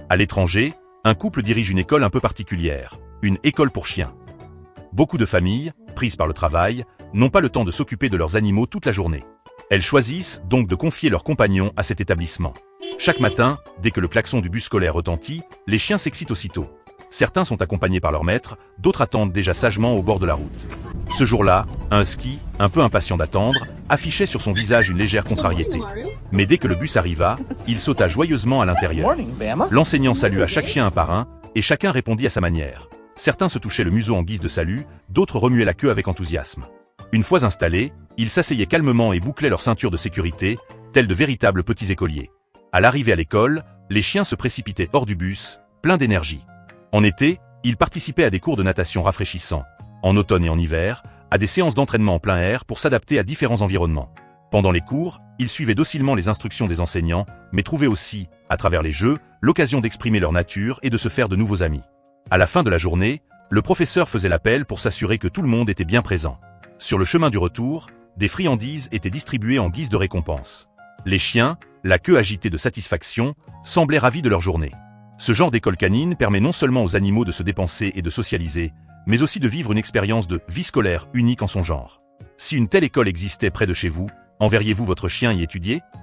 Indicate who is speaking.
Speaker 1: À l'étranger, un couple dirige une école un peu particulière, une école pour chiens. Beaucoup de familles, prises par le travail, n'ont pas le temps de s'occuper de leurs animaux toute la journée. Elles choisissent donc de confier leurs compagnons à cet établissement. Chaque matin, dès que le klaxon du bus scolaire retentit, les chiens s'excitent aussitôt. Certains sont accompagnés par leur maître, d'autres attendent déjà sagement au bord de la route. Ce jour-là, un husky, un peu impatient d'attendre, affichait sur son visage une légère contrariété. Mais dès que le bus arriva, il sauta joyeusement à l'intérieur. L'enseignant salua chaque chien un par un, et chacun répondit à sa manière. Certains se touchaient le museau en guise de salut, d'autres remuaient la queue avec enthousiasme. Une fois installés, ils s'asseyaient calmement et bouclaient leur ceinture de sécurité, tels de véritables petits écoliers. À l'arrivée à l'école, les chiens se précipitaient hors du bus, pleins d'énergie. En été, ils participaient à des cours de natation rafraîchissants. En automne et en hiver, à des séances d'entraînement en plein air pour s'adapter à différents environnements. Pendant les cours, ils suivaient docilement les instructions des enseignants, mais trouvaient aussi, à travers les jeux, l'occasion d'exprimer leur nature et de se faire de nouveaux amis. À la fin de la journée, le professeur faisait l'appel pour s'assurer que tout le monde était bien présent. Sur le chemin du retour, des friandises étaient distribuées en guise de récompense. Les chiens, la queue agitée de satisfaction, semblaient ravis de leur journée. Ce genre d'école canine permet non seulement aux animaux de se dépenser et de socialiser, mais aussi de vivre une expérience de vie scolaire unique en son genre. Si une telle école existait près de chez vous, enverriez-vous votre chien y étudier ?